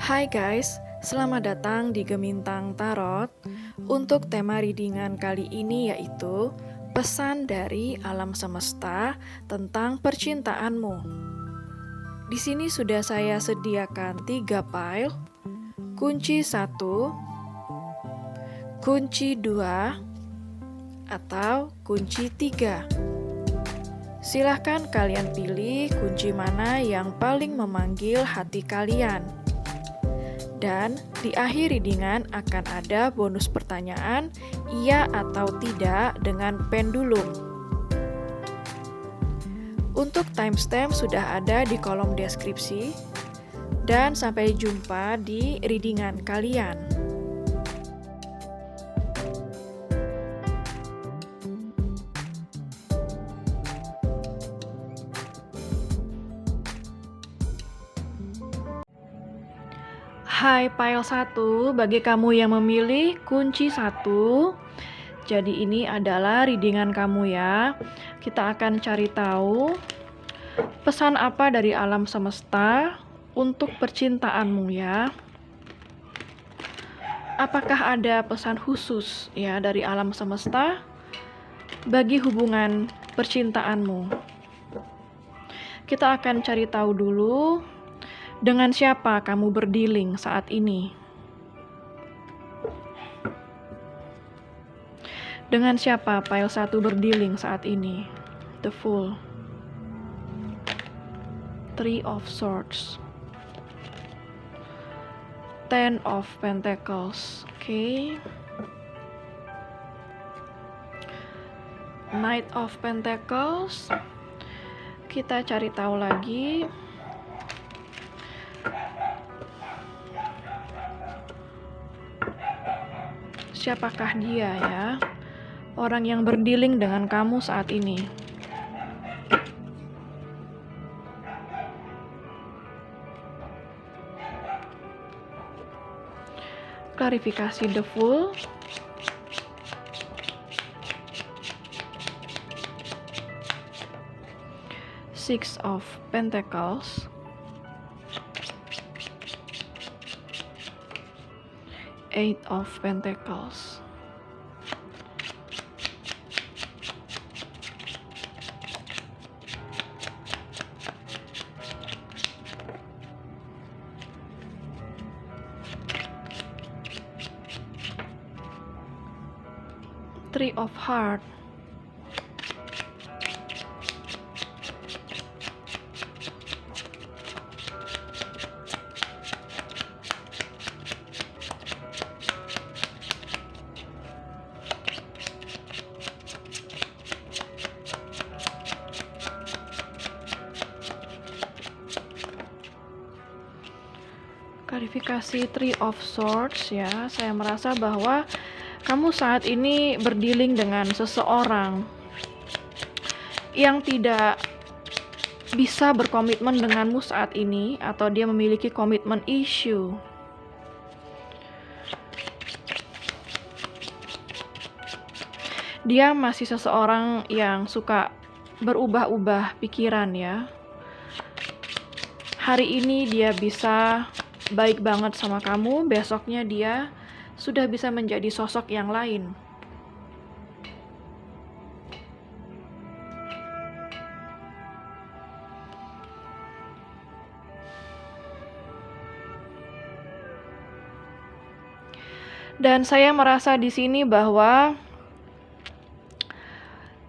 Hai guys, selamat datang di Gemintang Tarot. Untuk tema readingan kali ini yaitu pesan dari alam semesta tentang percintaanmu. Di sini sudah saya sediakan 3 pile, kunci 1, kunci 2, atau kunci 3. Silahkan kalian pilih kunci mana yang paling memanggil hati kalian. Dan di akhir readingan akan ada bonus pertanyaan iya atau tidak dengan pendulum. Untuk timestamp sudah ada di kolom deskripsi. Dan sampai jumpa di readingan kalian. Hai pile 1, bagi kamu yang memilih kunci 1, jadi ini adalah readingan kamu ya. Kita akan cari tahu pesan apa dari alam semesta untuk percintaanmu ya. Apakah ada pesan khusus ya dari alam semesta bagi hubungan percintaanmu? Kita akan cari tahu dulu. Dengan siapa kamu berdealing saat ini? Dengan siapa pile 1 berdealing saat ini? The Fool, 3 of Swords, 10 of Pentacles, okay. Knight of Pentacles. Kita cari tahu lagi. Siapakah dia ya? Orang yang berdealing dengan kamu saat ini. Klarifikasi The Fool. Six of Pentacles. Eight of Pentacles. Three of Hearts. Klarifikasi Three of Swords ya. Saya merasa bahwa kamu saat ini berdealing dengan seseorang yang tidak bisa berkomitmen denganmu saat ini, atau dia memiliki komitmen issue. Dia masih seseorang yang suka berubah-ubah pikiran ya. Hari ini dia bisa baik banget sama kamu, besoknya dia sudah bisa menjadi sosok yang lain. Dan saya merasa di sini bahwa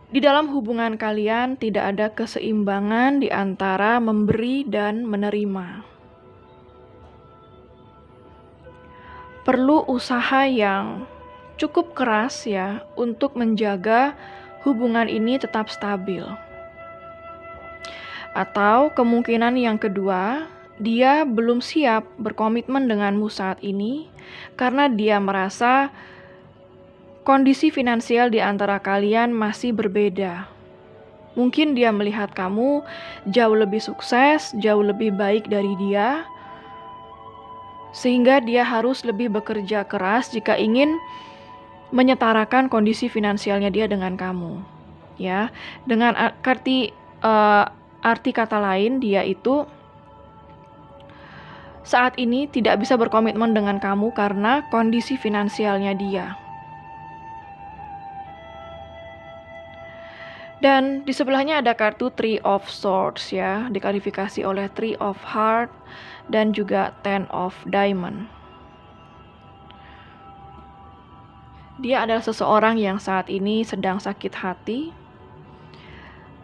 di dalam hubungan kalian tidak ada keseimbangan di antara memberi dan menerima. Perlu usaha yang cukup keras ya untuk menjaga hubungan ini tetap stabil. Atau kemungkinan yang kedua, dia belum siap berkomitmen denganmu saat ini karena dia merasa kondisi finansial di antara kalian masih berbeda. Mungkin dia melihat kamu jauh lebih sukses, jauh lebih baik dari dia, sehingga dia harus lebih bekerja keras jika ingin menyetarakan kondisi finansialnya dia dengan kamu. Ya, dengan arti kata lain, dia itu saat ini tidak bisa berkomitmen dengan kamu karena kondisi finansialnya dia. Dan di sebelahnya ada kartu Three of Swords ya, diklarifikasi oleh Three of Heart dan juga Ten of Diamond. Dia adalah seseorang yang saat ini sedang sakit hati.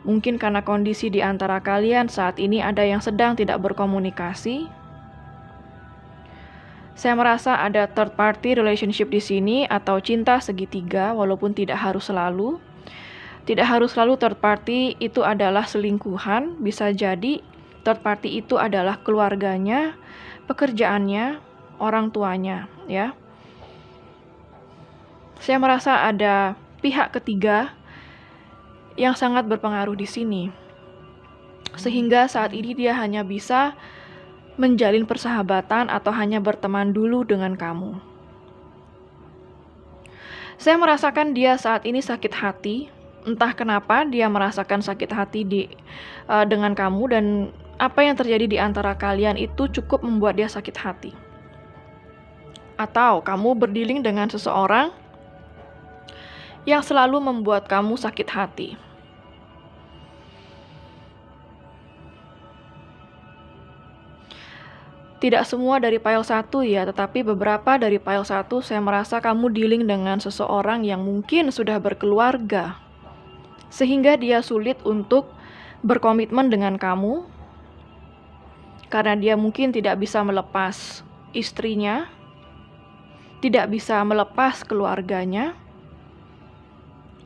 Mungkin karena kondisi di antara kalian saat ini ada yang sedang tidak berkomunikasi. Saya merasa ada third party relationship di sini atau cinta segitiga, walaupun tidak harus selalu. Tidak harus selalu third party itu adalah selingkuhan, bisa jadi third party itu adalah keluarganya, pekerjaannya, orang tuanya, ya. Saya merasa ada pihak ketiga yang sangat berpengaruh di sini. Sehingga saat ini dia hanya bisa menjalin persahabatan atau hanya berteman dulu dengan kamu. Saya merasakan dia saat ini sakit hati. Entah kenapa dia merasakan sakit hati dengan kamu, dan apa yang terjadi di antara kalian itu cukup membuat dia sakit hati. Atau kamu berdealing dengan seseorang yang selalu membuat kamu sakit hati. Tidak semua dari pile 1 ya, tetapi beberapa dari pile 1 saya merasa kamu dealing dengan seseorang yang mungkin sudah berkeluarga. Sehingga dia sulit untuk berkomitmen dengan kamu. Karena dia mungkin tidak bisa melepas istrinya, tidak bisa melepas keluarganya.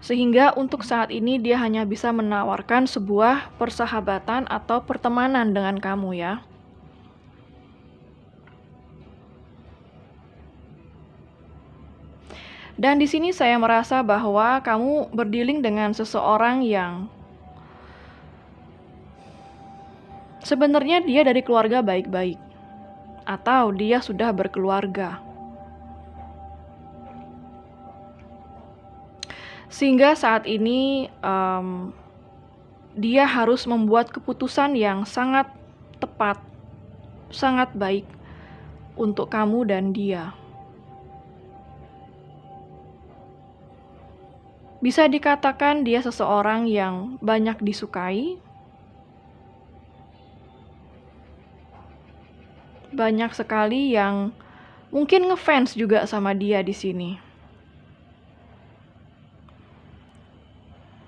Sehingga untuk saat ini dia hanya bisa menawarkan sebuah persahabatan atau pertemanan dengan kamu ya. Dan di sini saya merasa bahwa kamu berdealing dengan seseorang yang sebenarnya dia dari keluarga baik-baik, atau dia sudah berkeluarga. Sehingga saat ini dia harus membuat keputusan yang sangat tepat, sangat baik untuk kamu dan dia. Bisa dikatakan dia seseorang yang banyak disukai, banyak sekali yang mungkin ngefans juga sama dia di sini.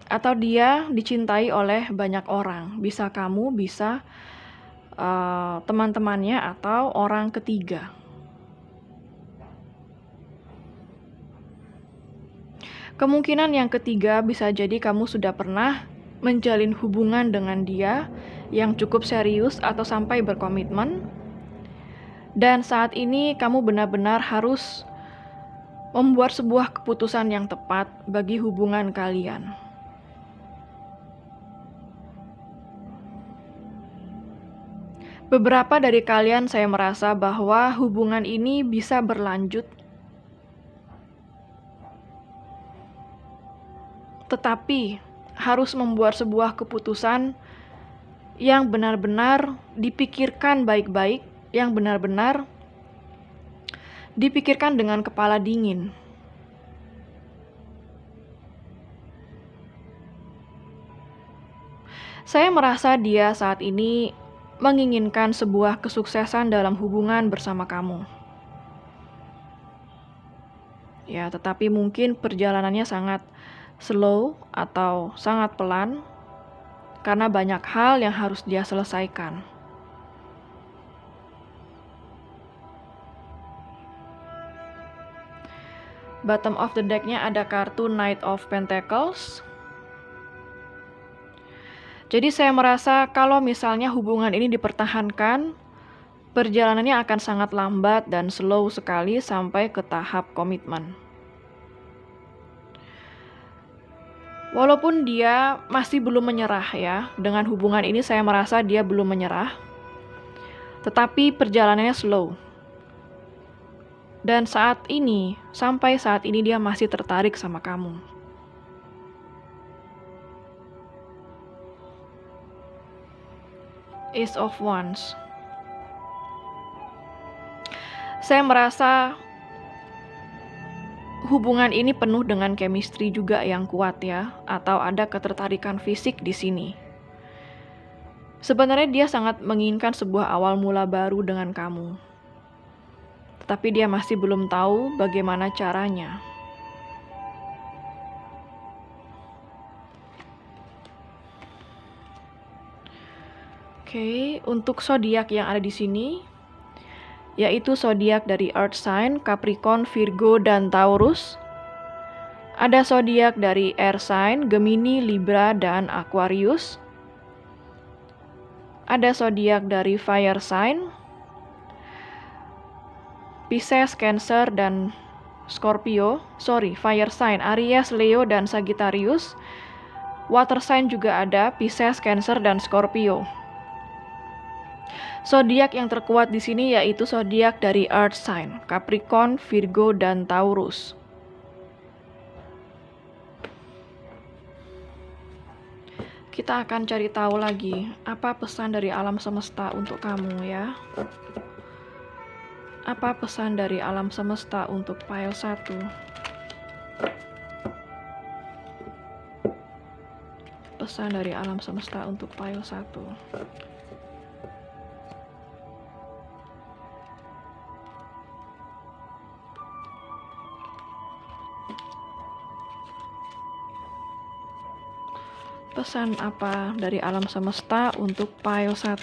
Atau dia dicintai oleh banyak orang, bisa kamu, bisa teman-temannya atau orang ketiga. Kemungkinan yang ketiga bisa jadi kamu sudah pernah menjalin hubungan dengan dia yang cukup serius atau sampai berkomitmen. Dan saat ini kamu benar-benar harus membuat sebuah keputusan yang tepat bagi hubungan kalian. Beberapa dari kalian saya merasa bahwa hubungan ini bisa berlanjut, tetapi harus membuat sebuah keputusan yang benar-benar dipikirkan baik-baik, yang benar-benar dipikirkan dengan kepala dingin. Saya merasa dia saat ini menginginkan sebuah kesuksesan dalam hubungan bersama kamu. Ya, tetapi mungkin perjalanannya sangat slow atau sangat pelan karena banyak hal yang harus dia selesaikan. Bottom of the deck-nya ada kartu Knight of Pentacles. Jadi saya merasa kalau misalnya hubungan ini dipertahankan, perjalanannya akan sangat lambat dan slow sekali sampai ke tahap komitmen. Walaupun dia masih belum menyerah ya, dengan hubungan ini saya merasa dia belum menyerah. Tetapi perjalanannya slow. Dan sampai saat ini dia masih tertarik sama kamu. Ace of Wands. Saya merasa hubungan ini penuh dengan chemistry juga yang kuat ya, atau ada ketertarikan fisik di sini. Sebenarnya dia sangat menginginkan sebuah awal mula baru dengan kamu. Tetapi dia masih belum tahu bagaimana caranya. Oke, untuk zodiak yang ada di sini, yaitu zodiak dari Earth sign, Capricorn, Virgo, dan Taurus. Ada zodiak dari Air sign, Gemini, Libra, dan Aquarius. Ada zodiak dari Fire sign, Pisces, Cancer, dan Scorpio. Fire sign, Aries, Leo, dan Sagittarius. Water sign juga ada, Pisces, Cancer, dan Scorpio. Zodiak yang terkuat di sini yaitu zodiak dari Earth sign, Capricorn, Virgo, dan Taurus. Kita akan cari tahu lagi apa pesan dari alam semesta untuk kamu ya. Apa pesan dari alam semesta untuk pile 1? Pesan dari alam semesta untuk pile 1. Pesan apa dari alam semesta untuk pile 1?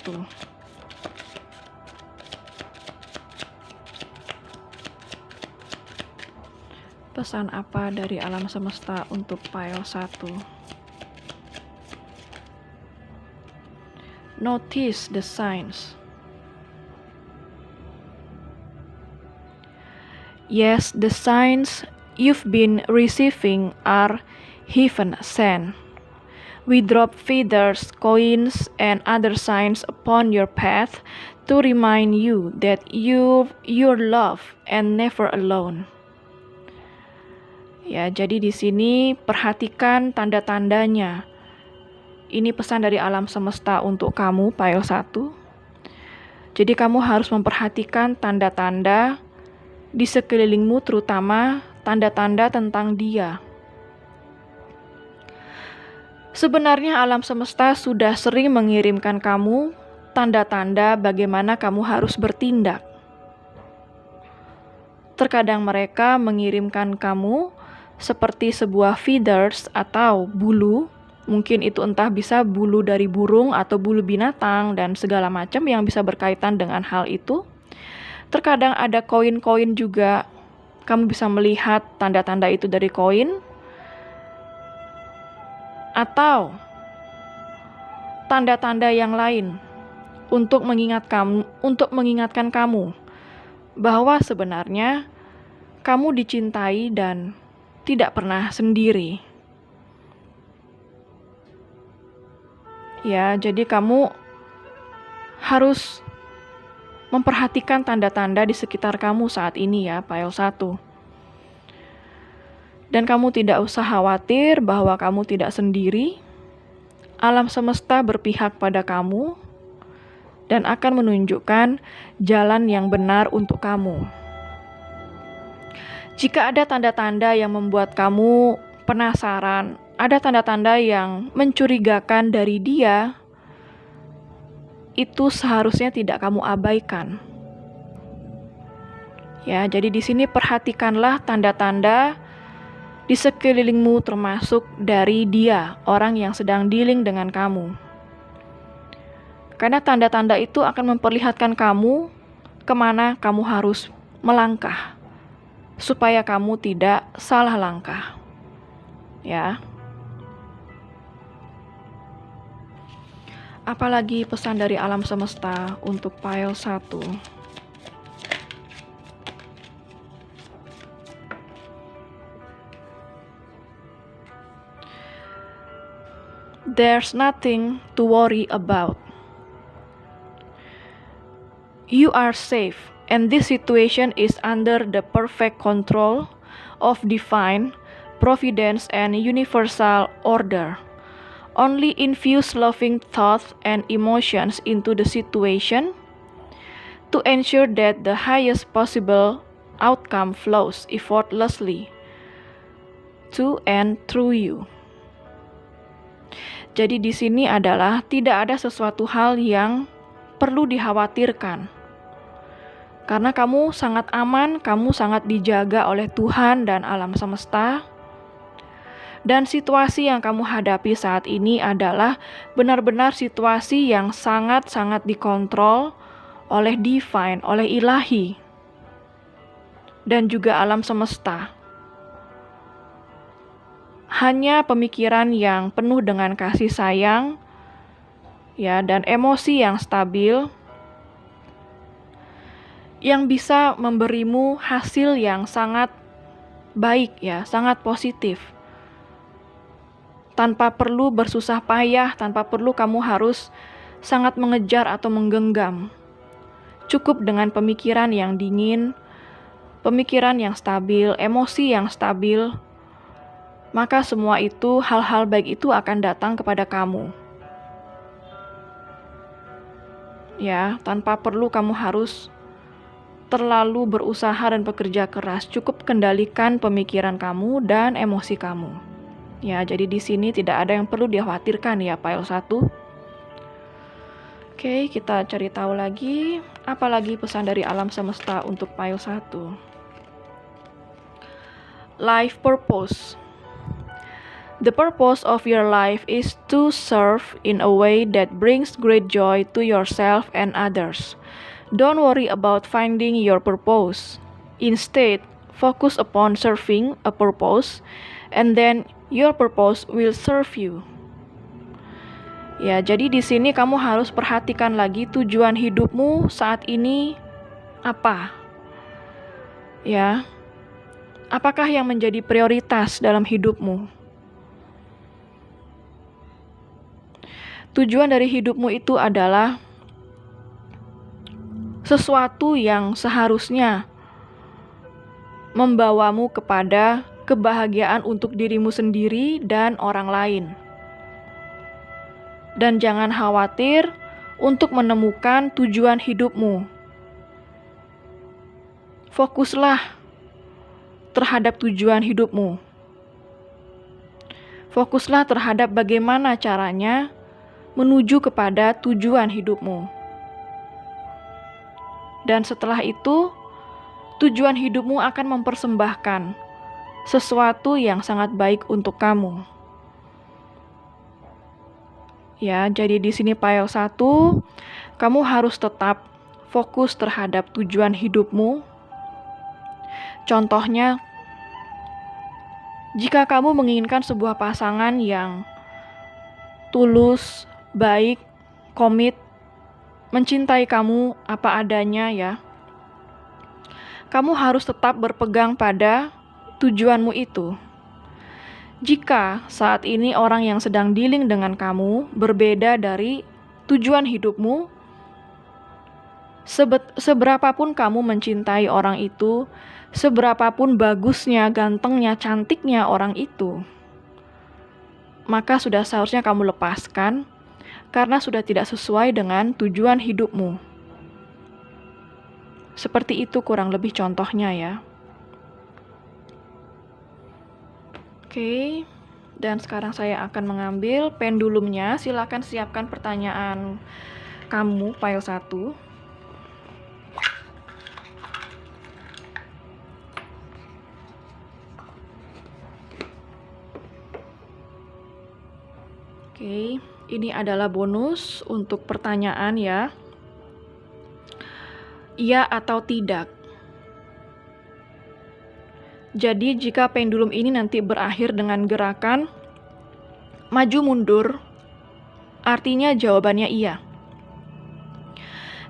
Pesan apa dari alam semesta untuk pile 1? Notice the signs. Yes, the signs you've been receiving are heaven sent. We drop feathers, coins, and other signs upon your path to remind you that you're loved and never alone. Ya, jadi di sini perhatikan tanda-tandanya. Ini pesan dari alam semesta untuk kamu, pile 1. Jadi kamu harus memperhatikan tanda-tanda di sekelilingmu, terutama tanda-tanda tentang dia. Sebenarnya alam semesta sudah sering mengirimkan kamu tanda-tanda bagaimana kamu harus bertindak. Terkadang mereka mengirimkan kamu seperti sebuah feathers atau bulu, mungkin itu entah bisa bulu dari burung atau bulu binatang dan segala macam yang bisa berkaitan dengan hal itu. Terkadang ada koin-koin juga, kamu bisa melihat tanda-tanda itu dari koin. Atau tanda-tanda yang lain untuk mengingatkan kamu bahwa sebenarnya kamu dicintai dan tidak pernah sendiri. Ya, jadi kamu harus memperhatikan tanda-tanda di sekitar kamu saat ini ya, pile 1. Dan kamu tidak usah khawatir bahwa kamu tidak sendiri. Alam semesta berpihak pada kamu dan akan menunjukkan jalan yang benar untuk kamu. Jika ada tanda-tanda yang membuat kamu penasaran, ada tanda-tanda yang mencurigakan dari dia, itu seharusnya tidak kamu abaikan. Ya, jadi di sini perhatikanlah tanda-tanda di sekelilingmu termasuk dari dia, orang yang sedang dealing dengan kamu. Karena tanda-tanda itu akan memperlihatkan kamu kemana kamu harus melangkah, supaya kamu tidak salah langkah. Ya. Apalagi pesan dari alam semesta untuk pile 1. There's nothing to worry about. You are safe, and this situation is under the perfect control of divine providence and universal order. Only infuse loving thoughts and emotions into the situation to ensure that the highest possible outcome flows effortlessly to and through you. Jadi di sini adalah tidak ada sesuatu hal yang perlu dikhawatirkan. Karena kamu sangat aman, kamu sangat dijaga oleh Tuhan dan alam semesta. Dan situasi yang kamu hadapi saat ini adalah benar-benar situasi yang sangat-sangat dikontrol oleh divine, oleh ilahi, dan juga alam semesta. Hanya pemikiran yang penuh dengan kasih sayang, ya, dan emosi yang stabil, yang bisa memberimu hasil yang sangat baik, ya, sangat positif. Tanpa perlu bersusah payah, tanpa perlu kamu harus sangat mengejar atau menggenggam. Cukup dengan pemikiran yang dingin, pemikiran yang stabil, emosi yang stabil, maka semua itu, hal-hal baik itu akan datang kepada kamu. Ya, tanpa perlu kamu harus terlalu berusaha dan bekerja keras, cukup kendalikan pemikiran kamu dan emosi kamu. Ya, jadi di sini tidak ada yang perlu dikhawatirkan ya, pile 1. Oke, kita cari tahu lagi, apalagi pesan dari alam semesta untuk pile 1. Life purpose. The purpose of your life is to serve in a way that brings great joy to yourself and others. Don't worry about finding your purpose. Instead, focus upon serving a purpose, and then your purpose will serve you. Ya, jadi di sini kamu harus perhatikan lagi tujuan hidupmu saat ini apa. Ya, apakah yang menjadi prioritas dalam hidupmu? Tujuan dari hidupmu itu adalah sesuatu yang seharusnya membawamu kepada kebahagiaan untuk dirimu sendiri dan orang lain. Dan jangan khawatir untuk menemukan tujuan hidupmu. Fokuslah terhadap tujuan hidupmu. Fokuslah terhadap bagaimana caranya menuju kepada tujuan hidupmu. Dan setelah itu, tujuan hidupmu akan mempersembahkan sesuatu yang sangat baik untuk kamu. Ya, jadi di sini pile 1, kamu harus tetap fokus terhadap tujuan hidupmu. Contohnya, jika kamu menginginkan sebuah pasangan yang tulus, baik, komit, mencintai kamu apa adanya ya, kamu harus tetap berpegang pada tujuanmu itu. Jika saat ini orang yang sedang dealing dengan kamu berbeda dari tujuan hidupmu, seberapapun kamu mencintai orang itu, seberapapun bagusnya, gantengnya, cantiknya orang itu, maka sudah seharusnya kamu lepaskan karena sudah tidak sesuai dengan tujuan hidupmu. Seperti itu kurang lebih contohnya ya. Oke, dan sekarang saya akan mengambil pendulumnya. Silakan siapkan pertanyaan kamu, pile 1. Oke, ini adalah bonus untuk pertanyaan ya. Iya atau tidak. Jadi jika pendulum ini nanti berakhir dengan gerakan maju mundur, artinya jawabannya iya.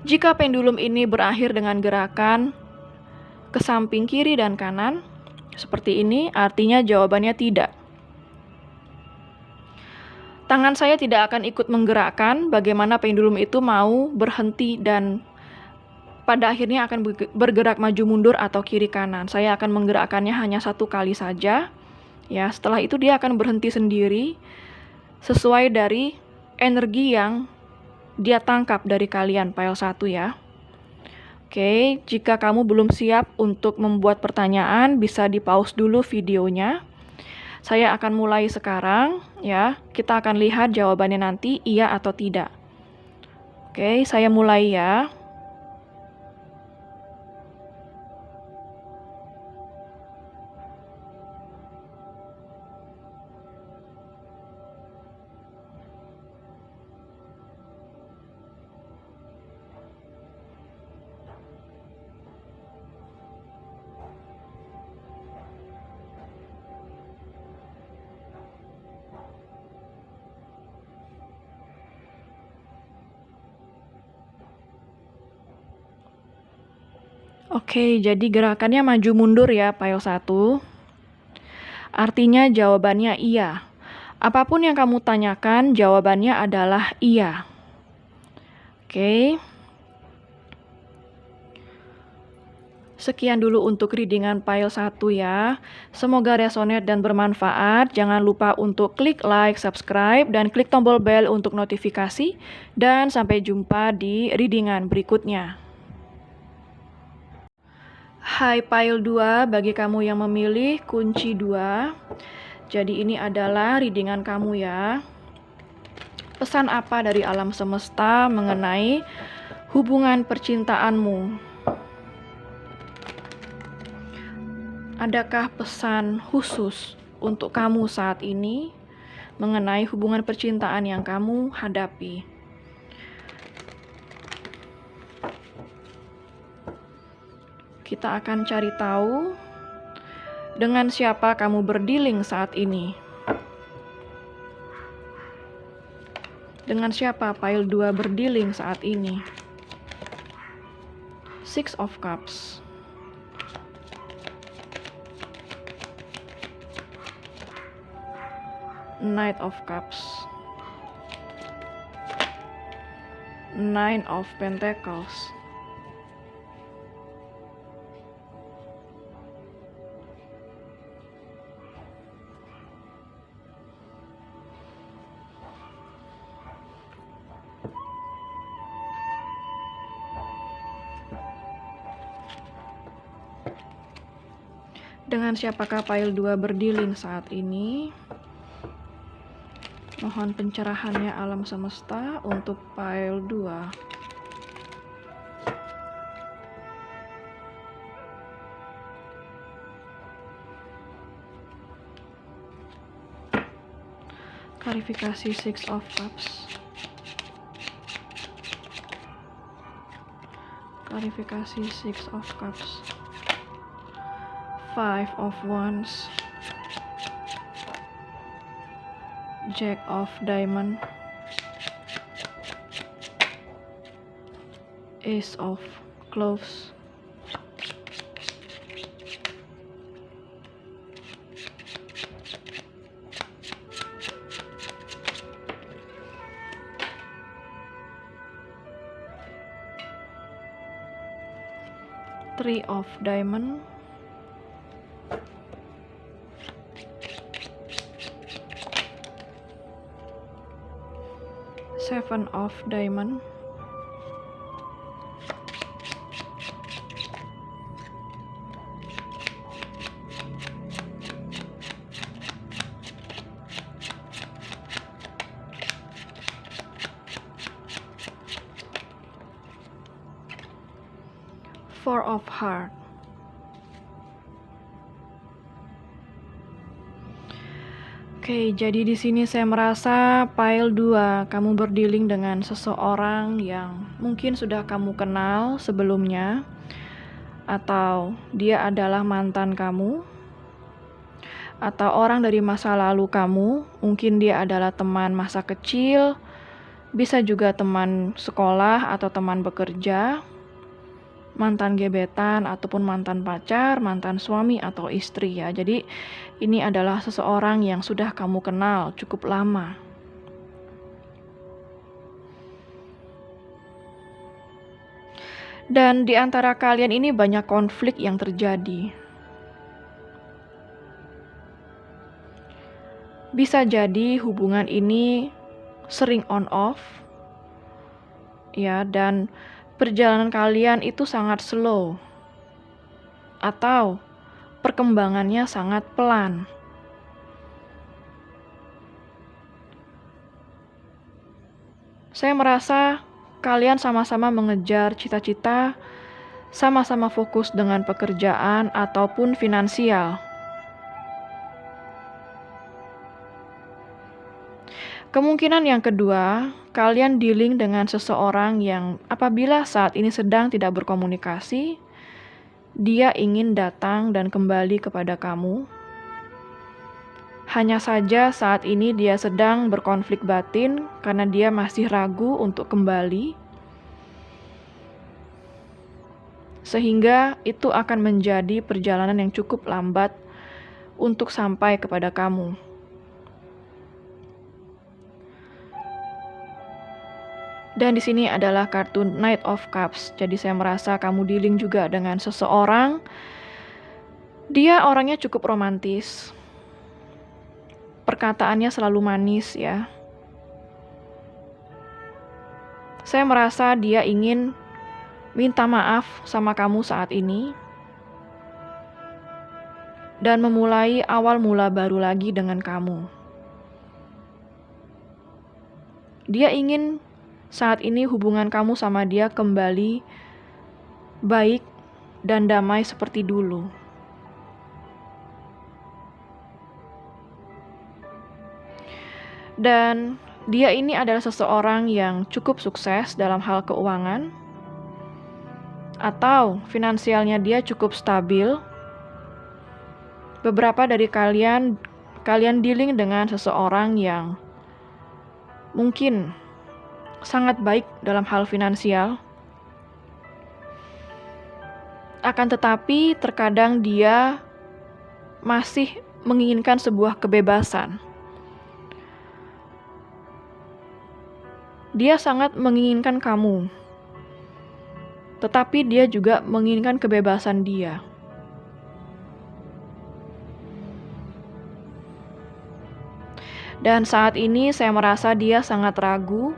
Jika pendulum ini berakhir dengan gerakan ke samping kiri dan kanan, seperti ini, artinya jawabannya tidak. Tangan saya tidak akan ikut menggerakkan bagaimana pendulum itu mau berhenti dan pada akhirnya akan bergerak maju mundur atau kiri kanan. Saya akan menggerakkannya hanya 1 kali saja. Ya, setelah itu dia akan berhenti sendiri sesuai dari energi yang dia tangkap dari kalian, pile 1 ya. Oke, jika kamu belum siap untuk membuat pertanyaan, bisa di-pause dulu videonya. Saya akan mulai sekarang, ya. Kita akan lihat jawabannya nanti, iya atau tidak. Oke, saya mulai ya. Oke, jadi gerakannya maju mundur ya, file 1. Artinya jawabannya iya. Apapun yang kamu tanyakan, jawabannya adalah iya. Oke. Sekian dulu untuk readingan file 1 ya. Semoga resonate dan bermanfaat. Jangan lupa untuk klik like, subscribe, dan klik tombol bell untuk notifikasi. Dan sampai jumpa di readingan berikutnya. Hai file 2, bagi kamu yang memilih kunci 2. Jadi ini adalah readingan kamu ya. Pesan apa dari alam semesta mengenai hubungan percintaanmu? Adakah pesan khusus untuk kamu saat ini mengenai hubungan percintaan yang kamu hadapi? Kita akan cari tahu dengan siapa kamu berdealing saat ini. Dengan siapa file 2 berdealing saat ini? Six of Cups. Knight of Cups. Nine of Pentacles. Dengan siapakah file 2 berdealing saat ini? Mohon pencerahannya alam semesta untuk file 2. Klarifikasi Six of Cups. Klarifikasi Six of Cups. Five of Wands. Jack of Diamond. Ace of Cloves. Three of Diamond. Seven of Diamond. Four of Hearts. Oke, jadi di sini saya merasa file 2 kamu berdealing dengan seseorang yang mungkin sudah kamu kenal sebelumnya, atau dia adalah mantan kamu, atau orang dari masa lalu kamu. Mungkin dia adalah teman masa kecil, bisa juga teman sekolah atau teman bekerja, mantan gebetan ataupun mantan pacar, mantan suami atau istri ya. Jadi ini adalah seseorang yang sudah kamu kenal cukup lama. Dan di antara kalian ini banyak konflik yang terjadi. Bisa jadi hubungan ini sering on off ya, dan perjalanan kalian itu sangat slow atau perkembangannya sangat pelan. Saya merasa kalian sama-sama mengejar cita-cita, sama-sama fokus dengan pekerjaan ataupun finansial. Kemungkinan yang kedua, kalian dealing dengan seseorang yang apabila saat ini sedang tidak berkomunikasi, dia ingin datang dan kembali kepada kamu. Hanya saja saat ini dia sedang berkonflik batin karena dia masih ragu untuk kembali. Sehingga itu akan menjadi perjalanan yang cukup lambat untuk sampai kepada kamu. Dan di sini adalah kartu Knight of Cups. Jadi saya merasa kamu dealing juga dengan seseorang. Dia orangnya cukup romantis. Perkataannya selalu manis ya. Saya merasa dia ingin minta maaf sama kamu saat ini. Dan memulai awal mula baru lagi dengan kamu. Dia ingin saat ini hubungan kamu sama dia kembali baik dan damai seperti dulu. Dan dia ini adalah seseorang yang cukup sukses dalam hal keuangan atau finansialnya dia cukup stabil. Beberapa dari kalian dealing dengan seseorang yang mungkin sangat baik dalam hal finansial. Akan tetapi terkadang dia masih menginginkan sebuah kebebasan. Dia sangat menginginkan kamu. Tetapi dia juga menginginkan kebebasan dia. Dan saat ini saya merasa dia sangat ragu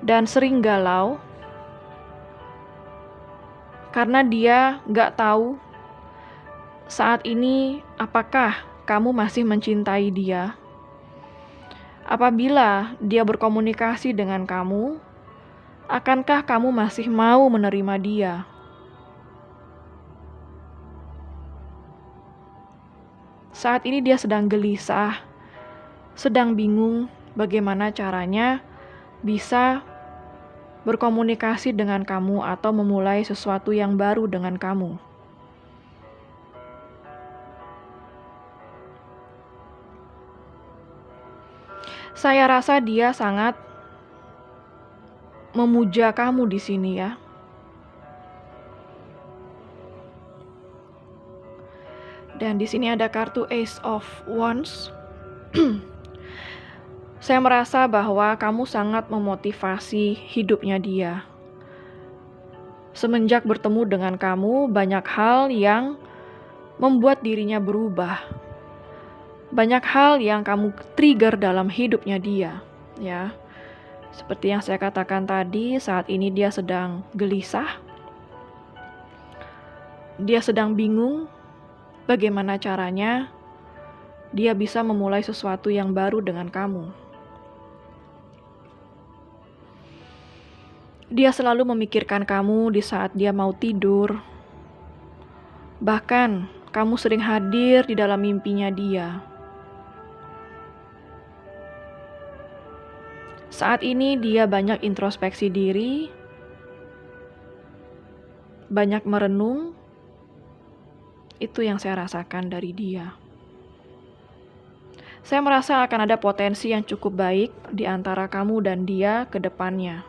dan sering galau karena dia gak tahu saat ini apakah kamu masih mencintai dia. Apabila dia berkomunikasi dengan kamu, akankah kamu masih mau menerima dia? Saat ini dia sedang gelisah, sedang bingung bagaimana caranya bisa berkomunikasi dengan kamu atau memulai sesuatu yang baru dengan kamu. Saya rasa dia sangat memuja kamu di sini ya. Dan di sini ada kartu Ace of Wands. Saya merasa bahwa kamu sangat memotivasi hidupnya dia. Semenjak bertemu dengan kamu, banyak hal yang membuat dirinya berubah. Banyak hal yang kamu trigger dalam hidupnya dia, ya. Seperti yang saya katakan tadi, saat ini dia sedang gelisah. Dia sedang bingung bagaimana caranya dia bisa memulai sesuatu yang baru dengan kamu. Dia selalu memikirkan kamu di saat dia mau tidur. Bahkan, kamu sering hadir di dalam mimpinya dia. Saat ini dia banyak introspeksi diri, banyak merenung. Itu yang saya rasakan dari dia. Saya merasa akan ada potensi yang cukup baik di antara kamu dan dia ke depannya.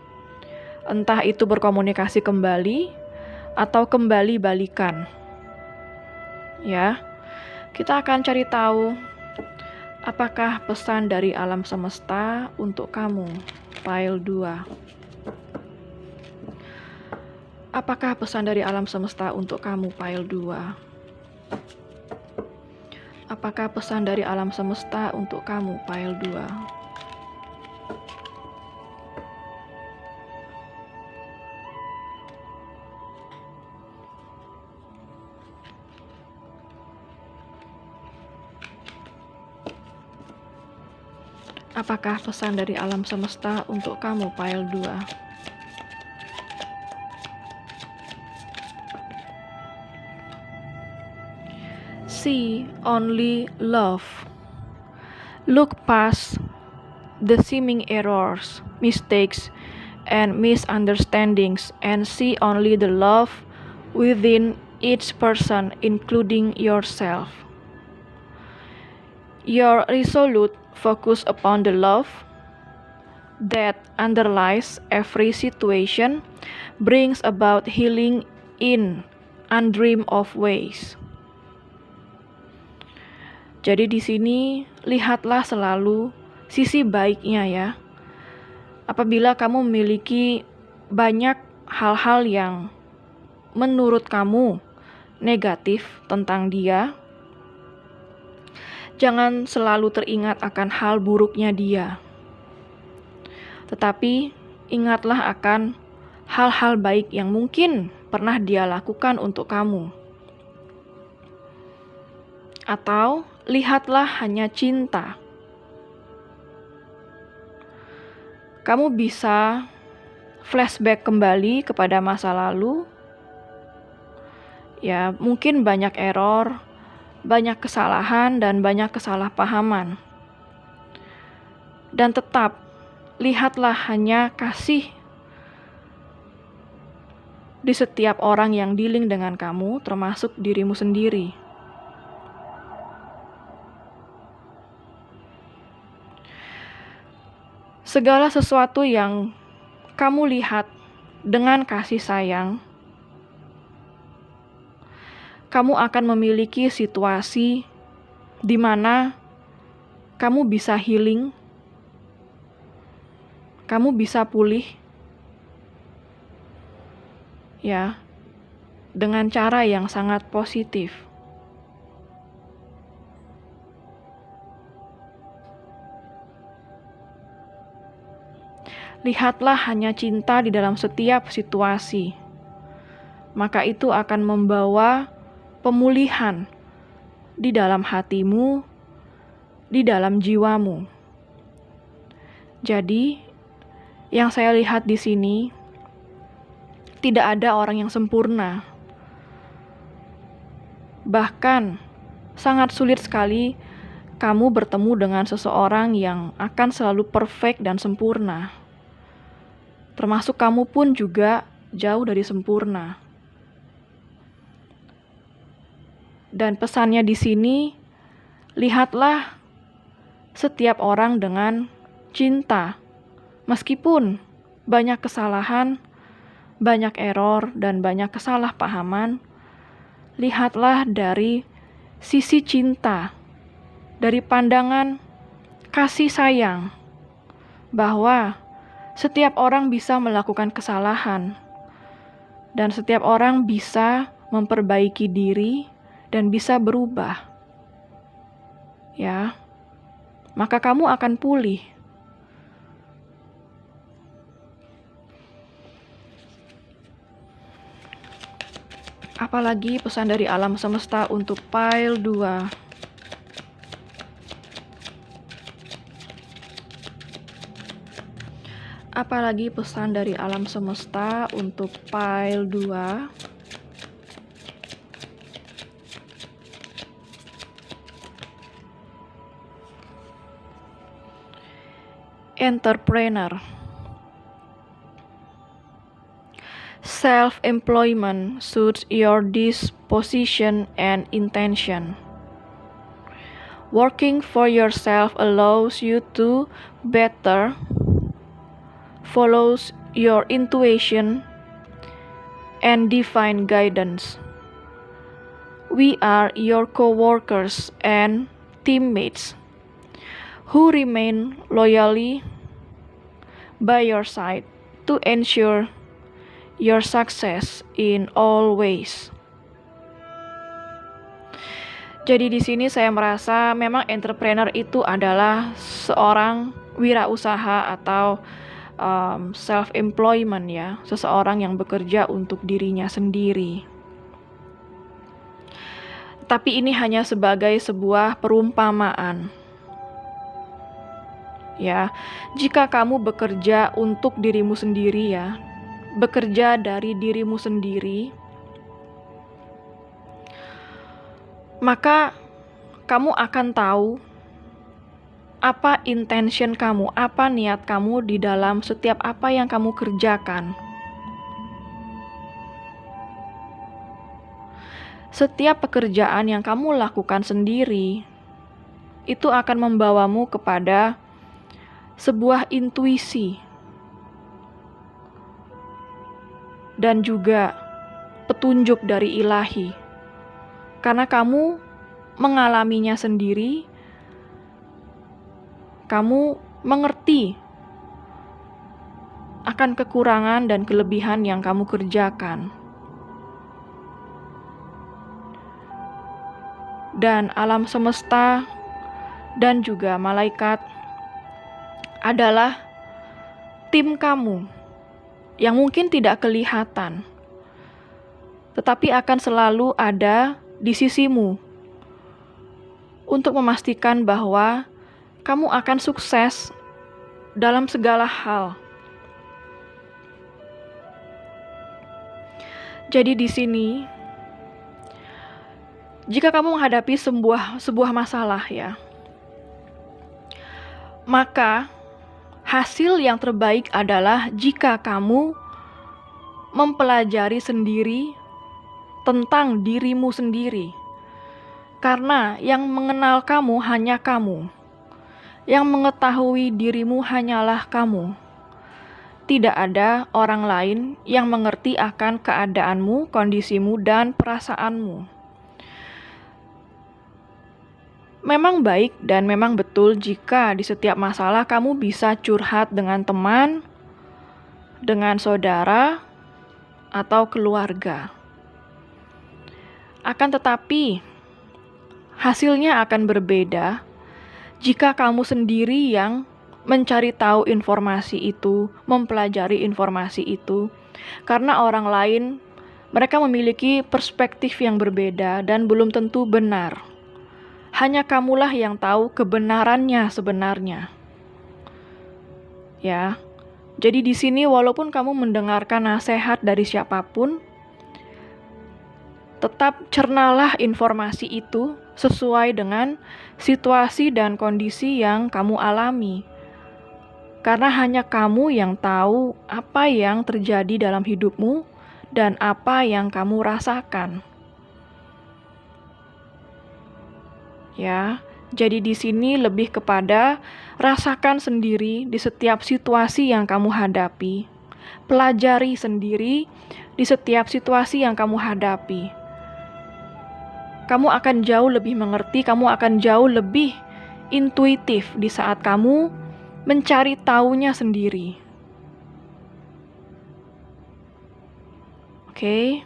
Entah itu berkomunikasi kembali atau kembali balikan. Ya, kita akan cari tahu apakah pesan dari alam semesta untuk kamu, pile 2. Apakah pesan dari alam semesta untuk kamu, pile 2? Apakah pesan dari alam semesta untuk kamu, pile 2? Apakah pesan dari alam semesta untuk kamu, Pile 2? See only love. Look past the seeming errors, mistakes, and misunderstandings and see only the love within each person, including yourself. Your resolute focus upon the love that underlies every situation brings about healing in undreamed of ways. Jadi di sini lihatlah selalu sisi baiknya ya. Apabila kamu memiliki banyak hal-hal yang menurut kamu negatif tentang dia, jangan selalu teringat akan hal buruknya dia. Tetapi ingatlah akan hal-hal baik yang mungkin pernah dia lakukan untuk kamu. Atau lihatlah hanya cinta. Kamu bisa flashback kembali kepada masa lalu. Ya, mungkin banyak error, banyak kesalahan, dan banyak kesalahpahaman. Dan tetap, lihatlah hanya kasih di setiap orang yang dealing dengan kamu, termasuk dirimu sendiri. Segala sesuatu yang kamu lihat dengan kasih sayang, kamu akan memiliki situasi di mana kamu bisa healing, kamu bisa pulih, ya, dengan cara yang sangat positif. Lihatlah hanya cinta di dalam setiap situasi. Maka itu akan membawa pemulihan di dalam hatimu, di dalam jiwamu. Jadi, yang saya lihat di sini, tidak ada orang yang sempurna. Bahkan, sangat sulit sekali kamu bertemu dengan seseorang yang akan selalu perfect dan sempurna. Termasuk kamu pun juga jauh dari sempurna. Dan pesannya di sini, lihatlah setiap orang dengan cinta. Meskipun banyak kesalahan, banyak error, dan banyak kesalahpahaman, lihatlah dari sisi cinta, dari pandangan kasih sayang, bahwa setiap orang bisa melakukan kesalahan, dan setiap orang bisa memperbaiki diri dan bisa berubah. Ya, maka kamu akan pulih. Apalagi pesan dari alam semesta untuk Pile 2. Apalagi pesan dari alam semesta untuk Pile 2. Entrepreneur. Self-employment suits your disposition and intention. Working for yourself allows you to better follow your intuition and divine guidance. We are your co-workers and teammates who remain loyally by your side to ensure your success in all ways. Jadi di sini saya merasa memang entrepreneur itu adalah seorang wirausaha atau self-employment ya, seseorang yang bekerja untuk dirinya sendiri. Tapi ini hanya sebagai sebuah perumpamaan. Ya, jika kamu bekerja untuk dirimu sendiri ya, bekerja dari dirimu sendiri, maka kamu akan tahu apa intention kamu, apa niat kamu di dalam setiap apa yang kamu kerjakan. Setiap pekerjaan yang kamu lakukan sendiri, itu akan membawamu kepada sebuah intuisi dan juga petunjuk dari ilahi. Karena kamu mengalaminya sendiri, kamu mengerti akan kekurangan dan kelebihan yang kamu kerjakan. Dan alam semesta dan juga malaikat adalah tim kamu yang mungkin tidak kelihatan, tetapi akan selalu ada di sisimu untuk memastikan bahwa kamu akan sukses dalam segala hal. Jadi di sini, jika kamu menghadapi sebuah masalah ya, maka hasil yang terbaik adalah jika kamu mempelajari sendiri tentang dirimu sendiri. Karena yang mengenal kamu hanya kamu. Yang mengetahui dirimu hanyalah kamu. Tidak ada orang lain yang mengerti akan keadaanmu, kondisimu, dan perasaanmu. Memang baik dan memang betul jika di setiap masalah kamu bisa curhat dengan teman, dengan saudara, atau keluarga. Akan tetapi, hasilnya akan berbeda jika kamu sendiri yang mencari tahu informasi itu, mempelajari informasi itu, karena orang lain, mereka memiliki perspektif yang berbeda dan belum tentu benar. Hanya kamulah yang tahu kebenarannya sebenarnya. Ya, jadi di sini walaupun kamu mendengarkan nasihat dari siapapun, tetap cernalah informasi itu sesuai dengan situasi dan kondisi yang kamu alami. Karena hanya kamu yang tahu apa yang terjadi dalam hidupmu dan apa yang kamu rasakan. Ya, jadi di sini lebih kepada rasakan sendiri di setiap situasi yang kamu hadapi. Pelajari sendiri di setiap situasi yang kamu hadapi. Kamu akan jauh lebih mengerti, kamu akan jauh lebih intuitif di saat kamu mencari tahunya sendiri. Oke.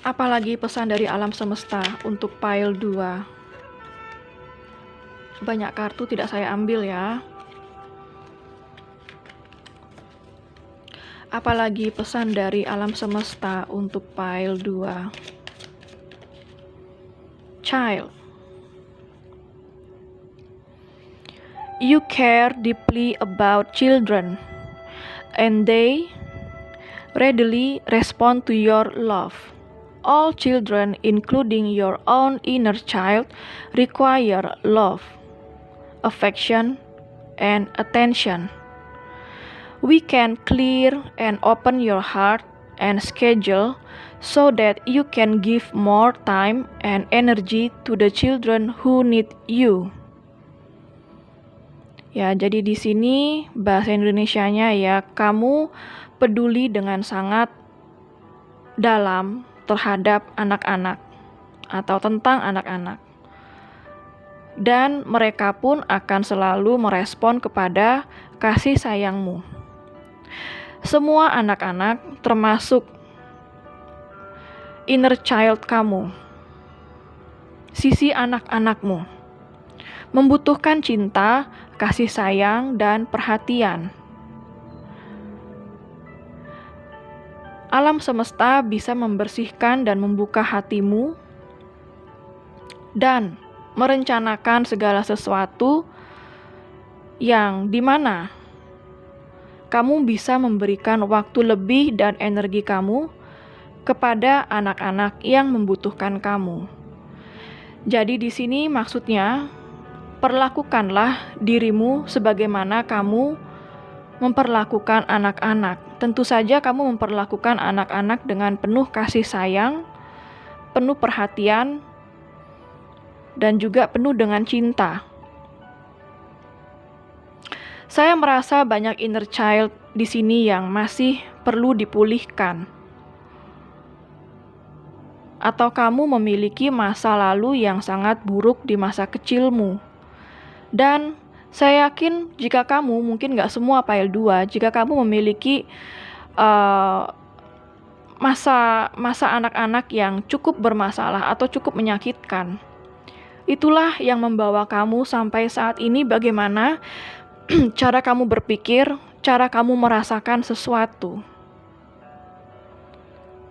Apalagi pesan dari alam semesta untuk pile 2. Banyak kartu tidak saya ambil ya. Apalagi pesan dari alam semesta untuk pile 2. Child. You care deeply about children, and they readily respond to your love. All children, including your own inner child, require love, affection, and attention. We can clear and open your heart and schedule so that you can give more time and energy to the children who need you. Ya, jadi di sini bahasa Indonesianya ya, kamu peduli dengan sangat dalam terhadap anak-anak atau tentang anak-anak. Dan mereka pun akan selalu merespon kepada kasih sayangmu. Semua anak-anak termasuk inner child kamu, sisi anak-anakmu, membutuhkan cinta, kasih sayang, dan perhatian. Alam semesta bisa membersihkan dan membuka hatimu dan merencanakan segala sesuatu yang dimana kamu bisa memberikan waktu lebih dan energi kamu kepada anak-anak yang membutuhkan kamu. Jadi di sini maksudnya, perlakukanlah dirimu sebagaimana kamu memperlakukan anak-anak. Tentu saja kamu memperlakukan anak-anak dengan penuh kasih sayang, penuh perhatian, dan juga penuh dengan cinta. Saya merasa banyak inner child di sini yang masih perlu dipulihkan. Atau kamu memiliki masa lalu yang sangat buruk di masa kecilmu. Dan saya yakin jika kamu, mungkin nggak semua Pile 2, jika kamu memiliki masa anak-anak yang cukup bermasalah atau cukup menyakitkan, itulah yang membawa kamu sampai saat ini bagaimana cara kamu berpikir, cara kamu merasakan sesuatu.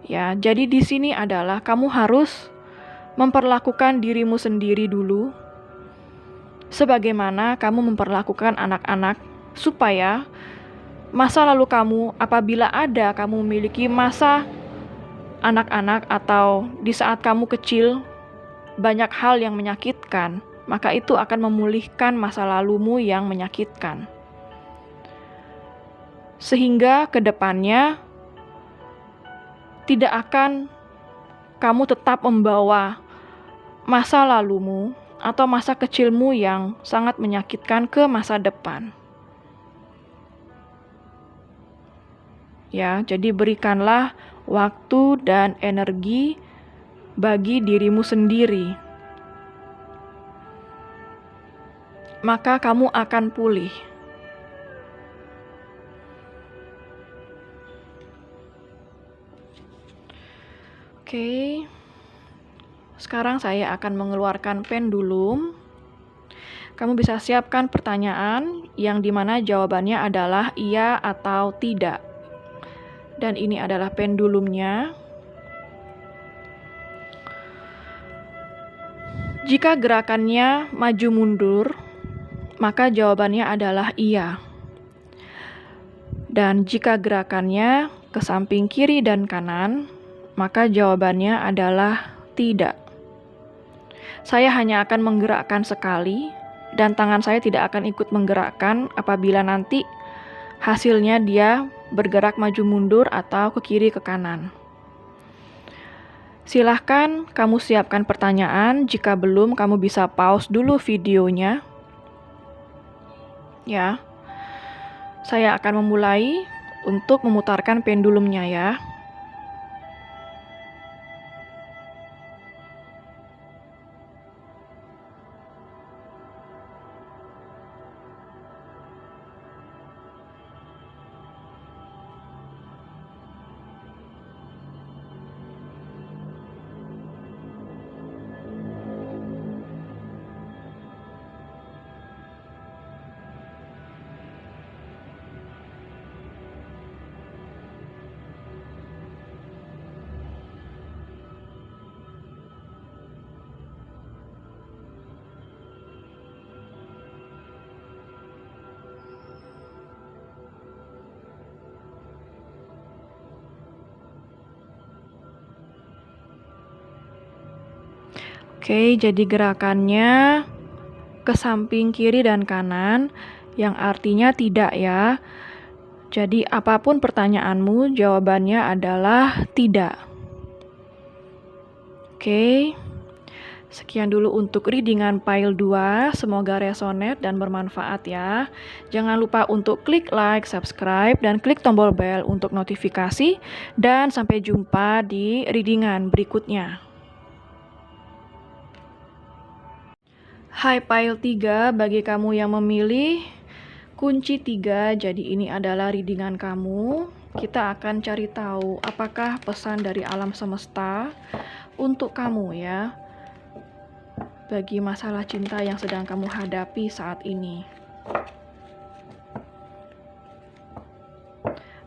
Ya, jadi di sini adalah kamu harus memperlakukan dirimu sendiri dulu sebagaimana kamu memperlakukan anak-anak, supaya masa lalu kamu, apabila ada kamu memiliki masa anak-anak atau di saat kamu kecil banyak hal yang menyakitkan, maka itu akan memulihkan masa lalumu yang menyakitkan. Sehingga ke depannya tidak akan kamu tetap membawa masa lalumu atau masa kecilmu yang sangat menyakitkan ke masa depan. Ya, jadi berikanlah waktu dan energi bagi dirimu sendiri. Maka kamu akan pulih. Oke. Sekarang saya akan mengeluarkan pendulum. Kamu bisa siapkan pertanyaan yang dimana jawabannya adalah iya atau tidak. Dan ini adalah pendulumnya. Jika gerakannya maju mundur, maka jawabannya adalah iya. Dan jika gerakannya ke samping kiri dan kanan, maka jawabannya adalah tidak. Saya hanya akan menggerakkan sekali, dan tangan saya tidak akan ikut menggerakkan apabila nanti hasilnya dia bergerak maju mundur atau ke kiri ke kanan. Silahkan kamu siapkan pertanyaan. Jika belum, kamu bisa pause dulu videonya. Ya, saya akan memulai untuk memutarkan pendulumnya ya. Oke, jadi gerakannya ke samping kiri dan kanan, yang artinya tidak ya. Jadi apapun pertanyaanmu, jawabannya adalah tidak. Oke, sekian dulu untuk readingan Pile 2. Semoga resonate dan bermanfaat ya. Jangan lupa untuk klik like, subscribe, dan klik tombol bell untuk notifikasi. Dan sampai jumpa di readingan berikutnya. Hai Pile 3, bagi kamu yang memilih kunci 3, jadi ini adalah readingan kamu. Kita akan cari tahu apakah pesan dari alam semesta untuk kamu ya, bagi masalah cinta yang sedang kamu hadapi saat ini.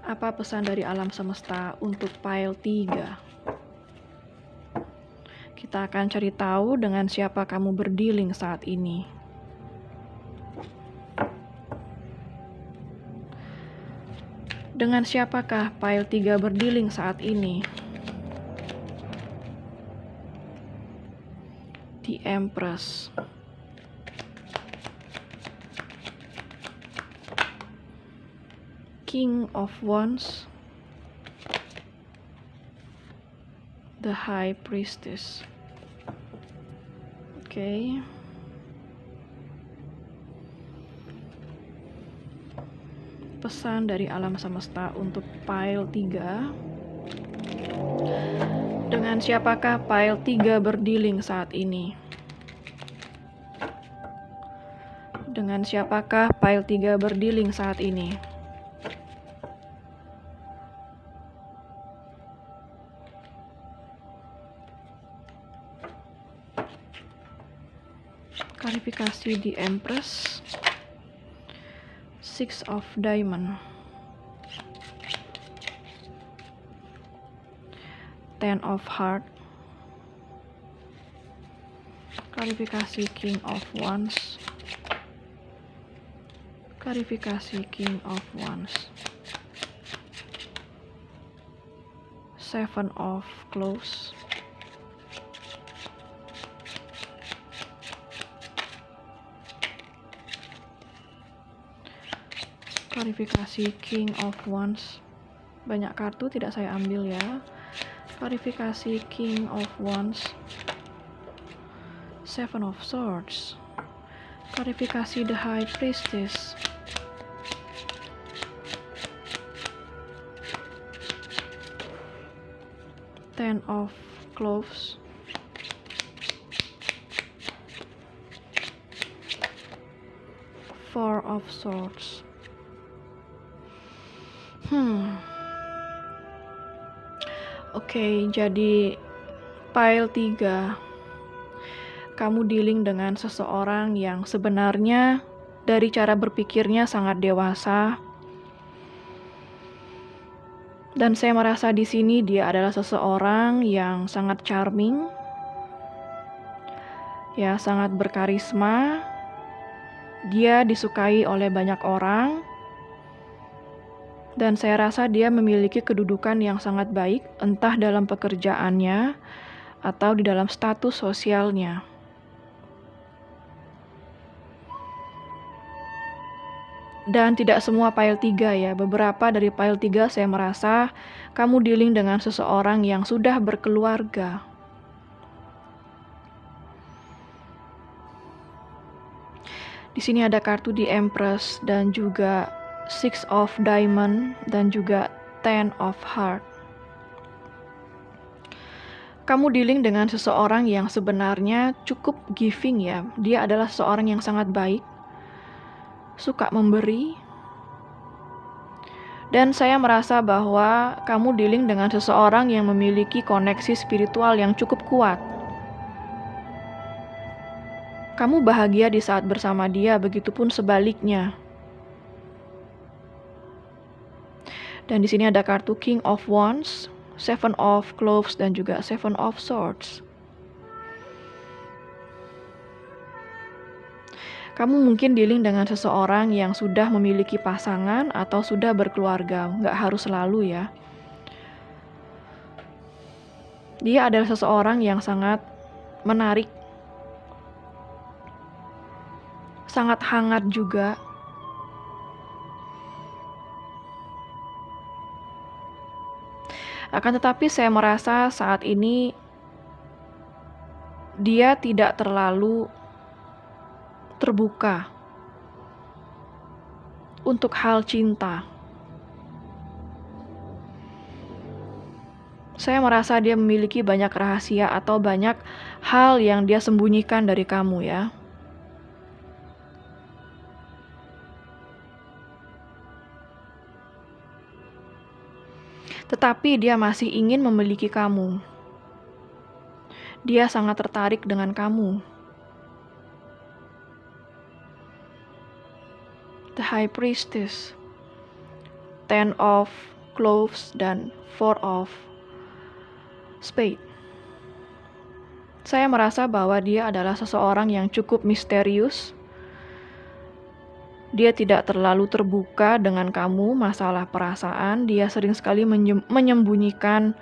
Apa pesan dari alam semesta untuk Pile 3? Kita akan cari tahu dengan siapa kamu berdealing saat ini. Dengan siapakah pile 3 berdealing saat ini? The Empress. King of Wands. The High Priestess. Oke. Pesan dari alam semesta untuk pile 3. Dengan siapakah pile 3 berdealing saat ini? Dengan siapakah pile 3 berdealing saat ini? Klarifikasi di Empress. Six of Diamond. Ten of Heart. Klarifikasi King of Wands. Klarifikasi King of Wands. Seven of Clothes. Klarifikasi King of Wands. Banyak kartu tidak saya ambil ya. Klarifikasi King of Wands. Seven of Swords. Klarifikasi The High Priestess. Ten of Cloves. Four of Swords. Oke, jadi pile 3. Kamu dealing dengan seseorang yang sebenarnya dari cara berpikirnya sangat dewasa. Dan saya merasa di sini dia adalah seseorang yang sangat charming. Ya, sangat berkarisma. Dia disukai oleh banyak orang. Dan saya rasa dia memiliki kedudukan yang sangat baik, entah dalam pekerjaannya atau di dalam status sosialnya. Dan tidak semua pile 3 ya, beberapa dari pile 3 saya merasa kamu dealing dengan seseorang yang sudah berkeluarga. Di sini ada kartu di Empress dan juga Six of Diamond dan juga Ten of Heart. Kamu dealing dengan seseorang yang sebenarnya cukup giving ya. Dia adalah seseorang yang sangat baik, suka memberi. Dan saya merasa bahwa kamu dealing dengan seseorang yang memiliki koneksi spiritual yang cukup kuat. Kamu bahagia di saat bersama dia, begitupun sebaliknya. Dan di sini ada kartu King of Wands, Seven of Cloves dan juga Seven of Swords. Kamu mungkin dealing dengan seseorang yang sudah memiliki pasangan atau sudah berkeluarga, nggak harus selalu ya. Dia adalah seseorang yang sangat menarik, sangat hangat juga. Akan tetapi saya merasa saat ini dia tidak terlalu terbuka untuk hal cinta. Saya merasa dia memiliki banyak rahasia atau banyak hal yang dia sembunyikan dari kamu ya. Tetapi dia masih ingin memiliki kamu. Dia sangat tertarik dengan kamu. The High Priestess, Ten of Cloves dan Four of Spades. Saya merasa bahwa dia adalah seseorang yang cukup misterius. Dia tidak terlalu terbuka dengan kamu masalah perasaan. Dia sering sekali menyembunyikan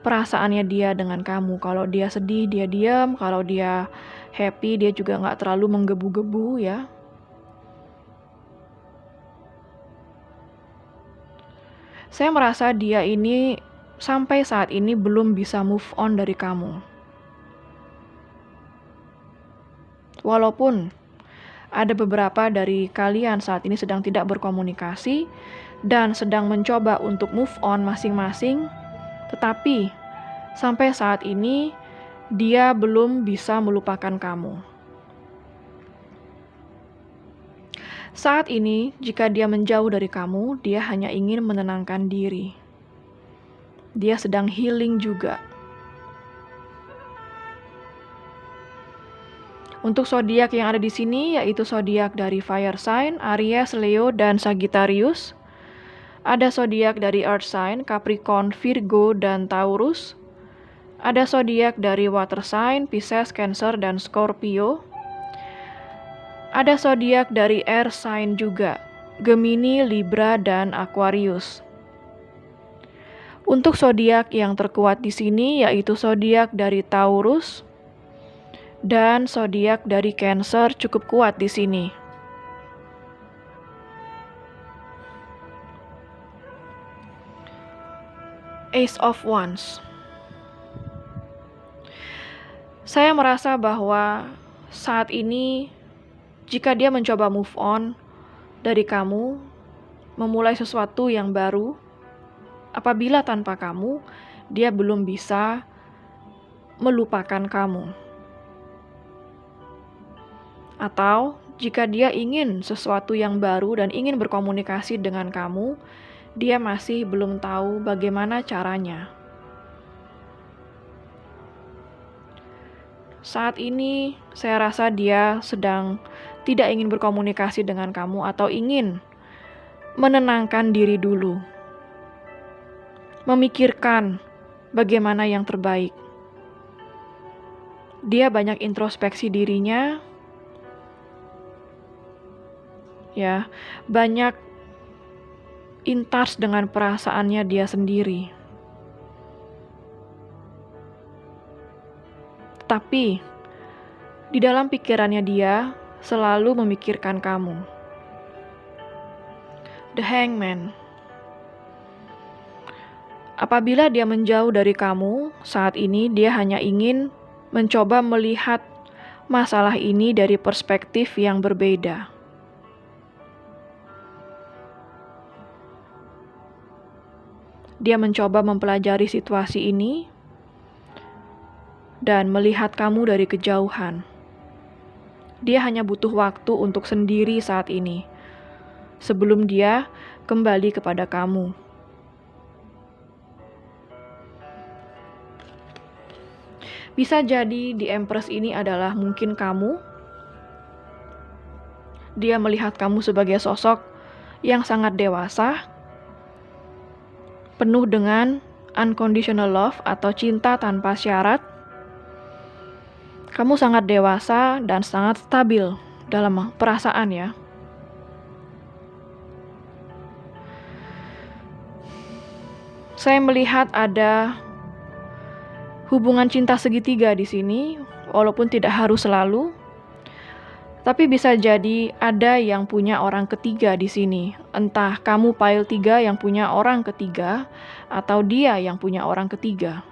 perasaannya dia dengan kamu. Kalau dia sedih, dia diam. Kalau dia happy, dia juga nggak terlalu menggebu-gebu ya. Saya merasa dia ini sampai saat ini belum bisa move on dari kamu. Walaupun ada beberapa dari kalian saat ini sedang tidak berkomunikasi dan sedang mencoba untuk move on masing-masing, tetapi sampai saat ini dia belum bisa melupakan kamu. Saat ini, jika dia menjauh dari kamu, dia hanya ingin menenangkan diri. Dia sedang healing juga. Untuk zodiak yang ada di sini yaitu zodiak dari Fire Sign, Aries, Leo, dan Sagittarius. Ada zodiak dari Earth Sign, Capricorn, Virgo, dan Taurus. Ada zodiak dari Water Sign, Pisces, Cancer, dan Scorpio. Ada zodiak dari Air Sign juga, Gemini, Libra, dan Aquarius. Untuk zodiak yang terkuat di sini yaitu zodiak dari Taurus dan zodiak dari Cancer cukup kuat di sini. Ace of Wands. Saya merasa bahwa saat ini jika dia mencoba move on dari kamu, memulai sesuatu yang baru, apabila tanpa kamu, dia belum bisa melupakan kamu. Atau jika dia ingin sesuatu yang baru dan ingin berkomunikasi dengan kamu, dia masih belum tahu bagaimana caranya. Saat ini saya rasa dia sedang tidak ingin berkomunikasi dengan kamu atau ingin menenangkan diri dulu. Memikirkan bagaimana yang terbaik. Dia banyak introspeksi dirinya. Ya, banyak in touch dengan perasaannya dia sendiri. Tapi di dalam pikirannya dia selalu memikirkan kamu. The Hangman. Apabila dia menjauh dari kamu, saat ini dia hanya ingin mencoba melihat masalah ini dari perspektif yang berbeda. Dia mencoba mempelajari situasi ini dan melihat kamu dari kejauhan. Dia hanya butuh waktu untuk sendiri saat ini, sebelum dia kembali kepada kamu. Bisa jadi di Empress ini adalah mungkin kamu. Dia melihat kamu sebagai sosok yang sangat dewasa, penuh dengan unconditional love atau cinta tanpa syarat. Kamu sangat dewasa dan sangat stabil dalam perasaan ya. Saya melihat ada hubungan cinta segitiga di sini, walaupun tidak harus selalu. Tapi bisa jadi ada yang punya orang ketiga di sini. Entah kamu pile 3 yang punya orang ketiga, atau dia yang punya orang ketiga.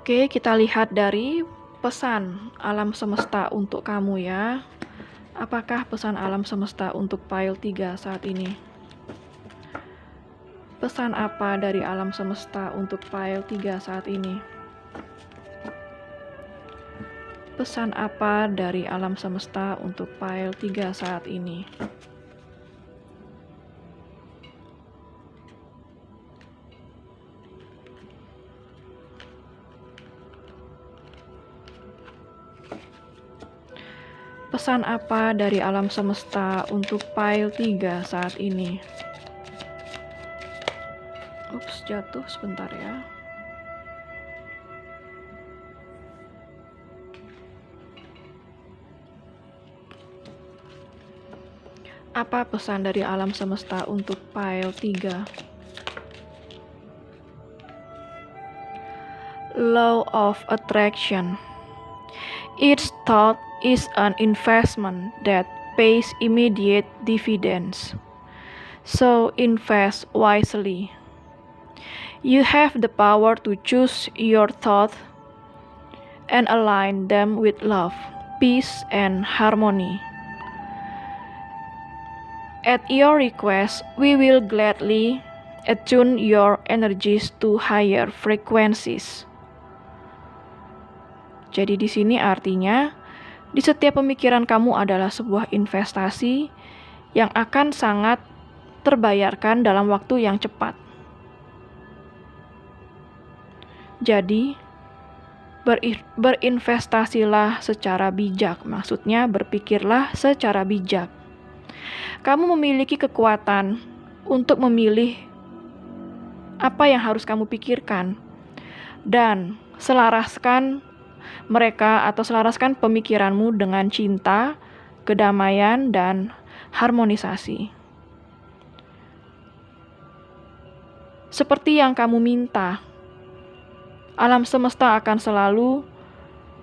Oke, kita lihat dari pesan alam semesta untuk kamu ya. Apakah pesan alam semesta untuk pile 3 saat ini? Pesan apa dari alam semesta untuk pile 3 saat ini? Pesan apa dari alam semesta untuk pile 3 saat ini? Pesan apa dari alam semesta untuk pile 3 saat ini? Ups, jatuh sebentar ya. Apa pesan dari alam semesta untuk pile 3? Law of attraction. Each thought is an investment that pays immediate dividends. So invest wisely. You have the power to choose your thoughts and align them with love, peace, and harmony. At your request, we will gladly attune your energies to higher frequencies. Jadi di sini artinya, di setiap pemikiran kamu adalah sebuah investasi yang akan sangat terbayarkan dalam waktu yang cepat. Jadi, berinvestasilah secara bijak, maksudnya berpikirlah secara bijak. Kamu memiliki kekuatan untuk memilih apa yang harus kamu pikirkan dan selaraskan pemikiranmu dengan cinta, kedamaian, dan harmonisasi. Seperti yang kamu minta, alam semesta akan selalu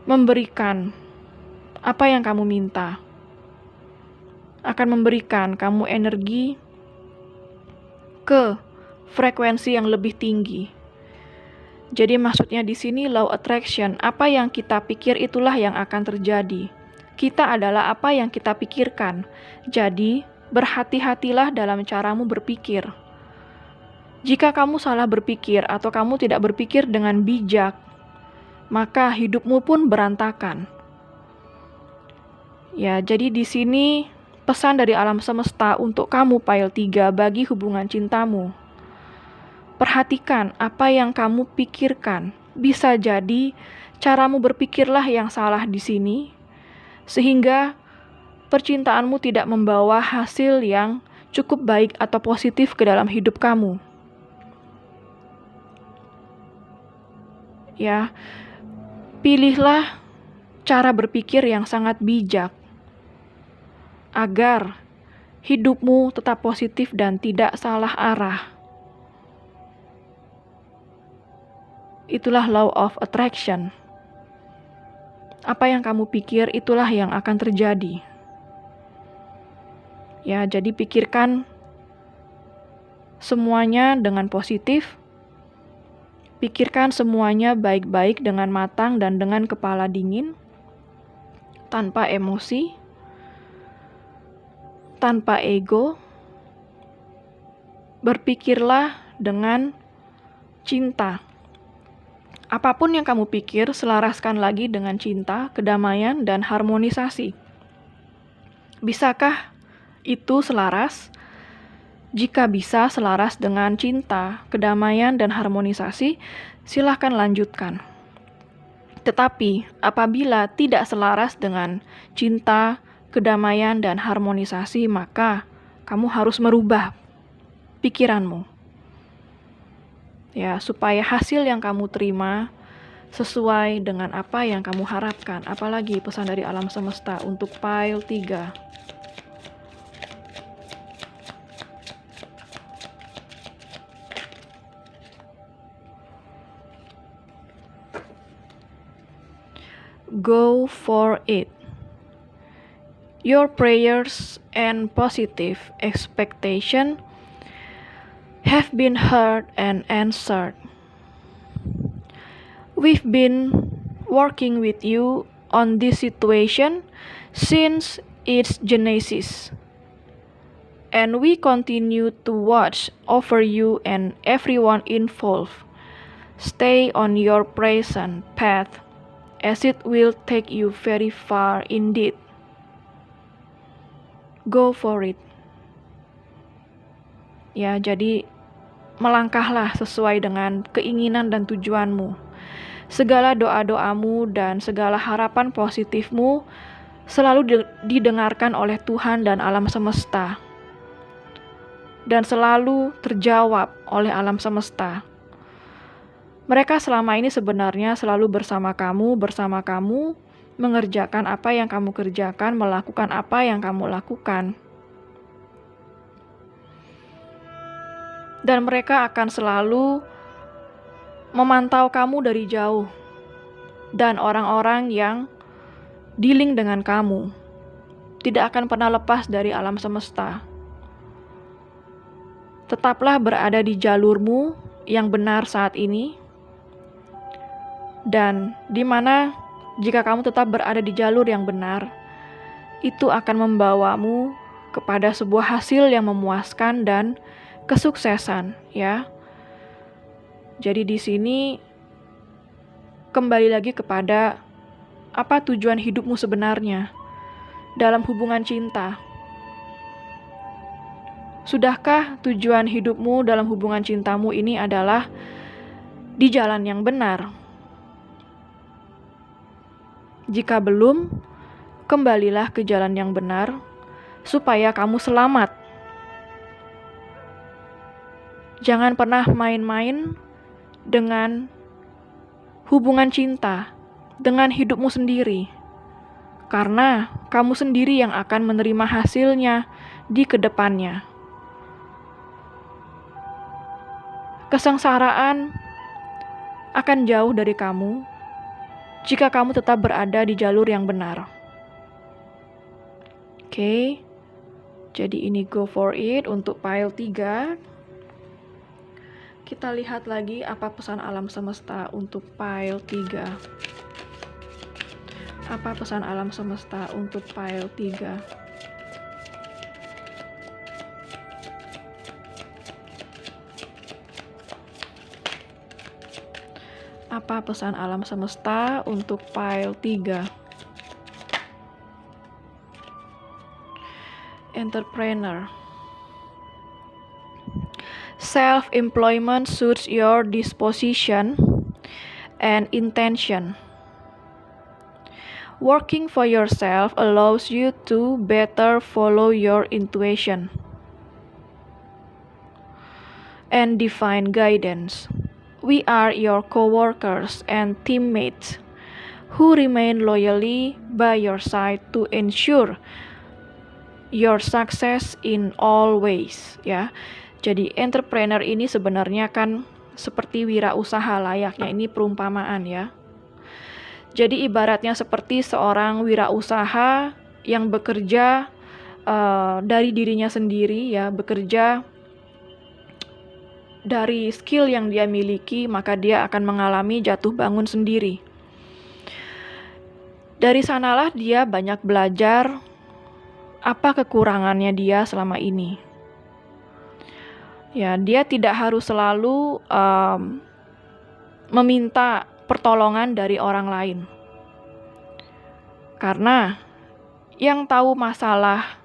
memberikan apa yang kamu minta. Akan memberikan kamu energi ke frekuensi yang lebih tinggi. Jadi maksudnya di sini law attraction, apa yang kita pikir itulah yang akan terjadi. Kita adalah apa yang kita pikirkan. Jadi berhati-hatilah dalam caramu berpikir. Jika kamu salah berpikir atau kamu tidak berpikir dengan bijak, maka hidupmu pun berantakan. Ya, jadi di sini pesan dari alam semesta untuk kamu pile 3 bagi hubungan cintamu. Perhatikan apa yang kamu pikirkan. Bisa jadi caramu berpikirlah yang salah di sini, sehingga percintaanmu tidak membawa hasil yang cukup baik atau positif ke dalam hidup kamu. Ya, pilihlah cara berpikir yang sangat bijak agar hidupmu tetap positif dan tidak salah arah. Itulah law of attraction. Apa yang kamu pikir, itulah yang akan terjadi. Ya, jadi pikirkan semuanya dengan positif. Pikirkan semuanya baik-baik dengan matang dan dengan kepala dingin, tanpa emosi, tanpa ego. Berpikirlah dengan cinta. Apapun yang kamu pikir, selaraskan lagi dengan cinta, kedamaian, dan harmonisasi. Bisakah itu selaras? Jika bisa selaras dengan cinta, kedamaian, dan harmonisasi, silahkan lanjutkan. Tetapi apabila tidak selaras dengan cinta, kedamaian, dan harmonisasi, maka kamu harus merubah pikiranmu. Ya, supaya hasil yang kamu terima sesuai dengan apa yang kamu harapkan. Apalagi pesan dari alam semesta untuk pile 3. Go for it. Your prayers and positive expectation have been heard and answered. We've been working with you on this situation since its genesis, and we continue to watch over you and everyone involved. Stay on your present path, as it will take you very far indeed. Go for it. Ya, jadi melangkahlah sesuai dengan keinginan dan tujuanmu. Segala doa-doamu dan segala harapan positifmu selalu didengarkan oleh Tuhan dan alam semesta. Dan selalu terjawab oleh alam semesta. Mereka selama ini sebenarnya selalu bersama kamu, mengerjakan apa yang kamu kerjakan, melakukan apa yang kamu lakukan. Dan mereka akan selalu memantau kamu dari jauh. Dan orang-orang yang dealing dengan kamu tidak akan pernah lepas dari alam semesta. Tetaplah berada di jalurmu yang benar saat ini. Dan di mana jika kamu tetap berada di jalur yang benar, itu akan membawamu kepada sebuah hasil yang memuaskan dan kesuksesan, ya. Jadi di sini kembali lagi kepada apa tujuan hidupmu sebenarnya dalam hubungan cinta. Sudahkah tujuan hidupmu dalam hubungan cintamu ini adalah di jalan yang benar? Jika belum, kembalilah ke jalan yang benar supaya kamu selamat. Jangan pernah main-main dengan hubungan cinta, dengan hidupmu sendiri. Karena kamu sendiri yang akan menerima hasilnya di kedepannya. Kesengsaraan akan jauh dari kamu jika kamu tetap berada di jalur yang benar. Oke, jadi ini go for it untuk pile 3. Kita lihat lagi apa pesan alam semesta untuk pile 3. Apa pesan alam semesta untuk pile 3? Apa pesan alam semesta untuk pile 3? Entrepreneur. Self-employment suits your disposition and intention. Working for yourself allows you to better follow your intuition and divine guidance. We are your co-workers and teammates who remain loyally by your side to ensure your success in all ways, ya. Jadi entrepreneur ini sebenarnya kan seperti wirausaha layaknya, ini perumpamaan ya. Jadi ibaratnya seperti seorang wirausaha yang bekerja dari dirinya sendiri, ya, bekerja dari skill yang dia miliki, maka dia akan mengalami jatuh bangun sendiri. Dari sanalah dia banyak belajar apa kekurangannya dia selama ini. Ya, dia tidak harus selalu meminta pertolongan dari orang lain. Karena yang tahu masalah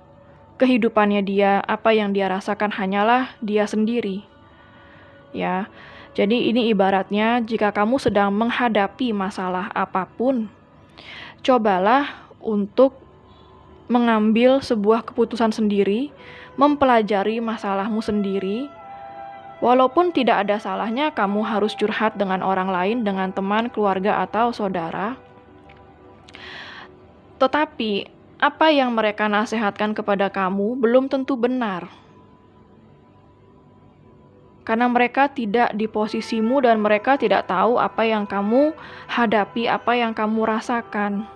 kehidupannya dia, apa yang dia rasakan hanyalah dia sendiri. Ya, jadi ini ibaratnya jika kamu sedang menghadapi masalah apapun, cobalah untuk mengambil sebuah keputusan sendiri, mempelajari masalahmu sendiri. Walaupun tidak ada salahnya kamu harus curhat dengan orang lain, dengan teman, keluarga, atau saudara. Tetapi apa yang mereka nasihatkan kepada kamu belum tentu benar. Karena mereka tidak di posisimu dan mereka tidak tahu apa yang kamu hadapi, apa yang kamu rasakan.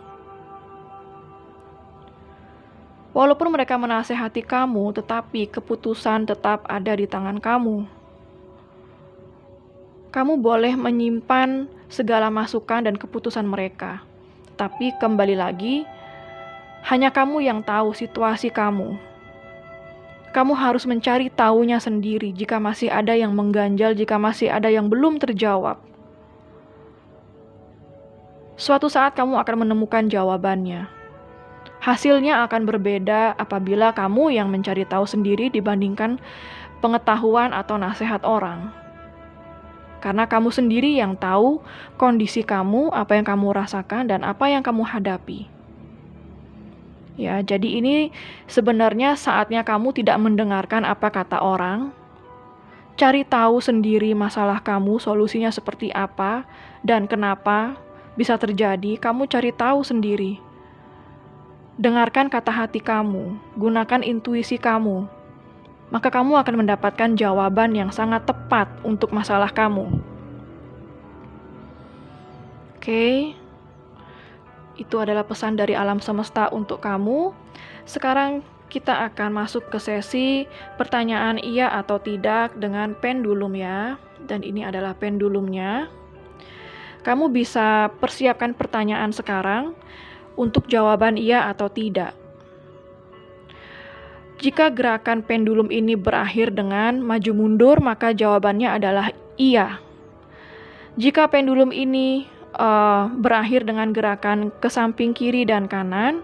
Walaupun mereka menasehati kamu, tetapi keputusan tetap ada di tangan kamu. Kamu boleh menyimpan segala masukan dan keputusan mereka. Tapi kembali lagi, hanya kamu yang tahu situasi kamu. Kamu harus mencari tahunya sendiri jika masih ada yang mengganjal, jika masih ada yang belum terjawab. Suatu saat kamu akan menemukan jawabannya. Hasilnya akan berbeda apabila kamu yang mencari tahu sendiri dibandingkan pengetahuan atau nasihat orang. Karena kamu sendiri yang tahu kondisi kamu, apa yang kamu rasakan, dan apa yang kamu hadapi. Ya, jadi ini sebenarnya saatnya kamu tidak mendengarkan apa kata orang. Cari tahu sendiri masalah kamu, solusinya seperti apa, dan kenapa bisa terjadi. Kamu cari tahu sendiri. Dengarkan kata hati kamu, gunakan intuisi kamu. maka kamu akan mendapatkan jawaban yang sangat tepat untuk masalah kamu. Oke, itu adalah pesan dari alam semesta untuk kamu. Sekarang kita akan masuk ke sesi pertanyaan iya atau tidak dengan pendulum ya. Dan ini adalah pendulumnya. Kamu bisa persiapkan pertanyaan sekarang untuk jawaban iya atau tidak. Jika gerakan pendulum ini berakhir dengan maju mundur, maka jawabannya adalah iya. Jika pendulum ini berakhir dengan gerakan ke samping kiri dan kanan,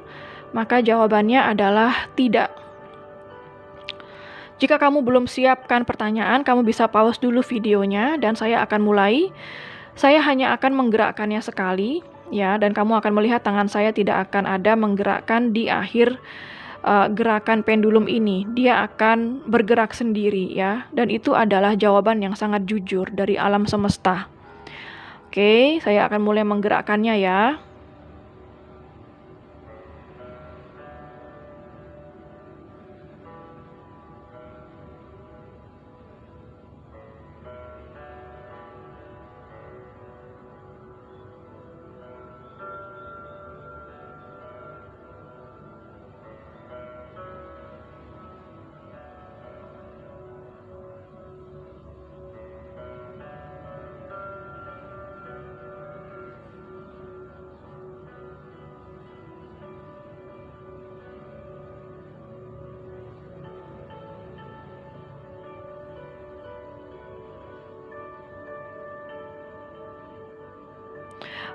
maka jawabannya adalah tidak. Jika kamu belum siapkan pertanyaan, kamu bisa pause dulu videonya dan saya akan mulai. Saya hanya akan menggerakkannya sekali, ya, dan kamu akan melihat tangan saya tidak akan ada menggerakkan di akhir gerakan pendulum ini. Dia akan bergerak sendiri, ya, dan itu adalah jawaban yang sangat jujur dari alam semesta. Oke, saya akan mulai menggerakkannya ya.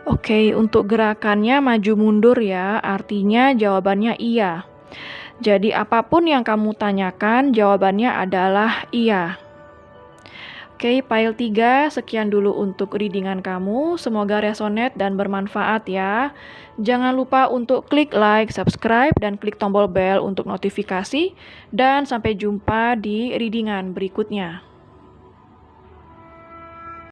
Oke, untuk gerakannya maju mundur ya, artinya jawabannya iya. Jadi apapun yang kamu tanyakan, jawabannya adalah iya. Oke, file 3, sekian dulu untuk readingan kamu. Semoga resonate dan bermanfaat ya. Jangan lupa untuk klik like, subscribe, dan klik tombol bell untuk notifikasi. Dan sampai jumpa di readingan berikutnya.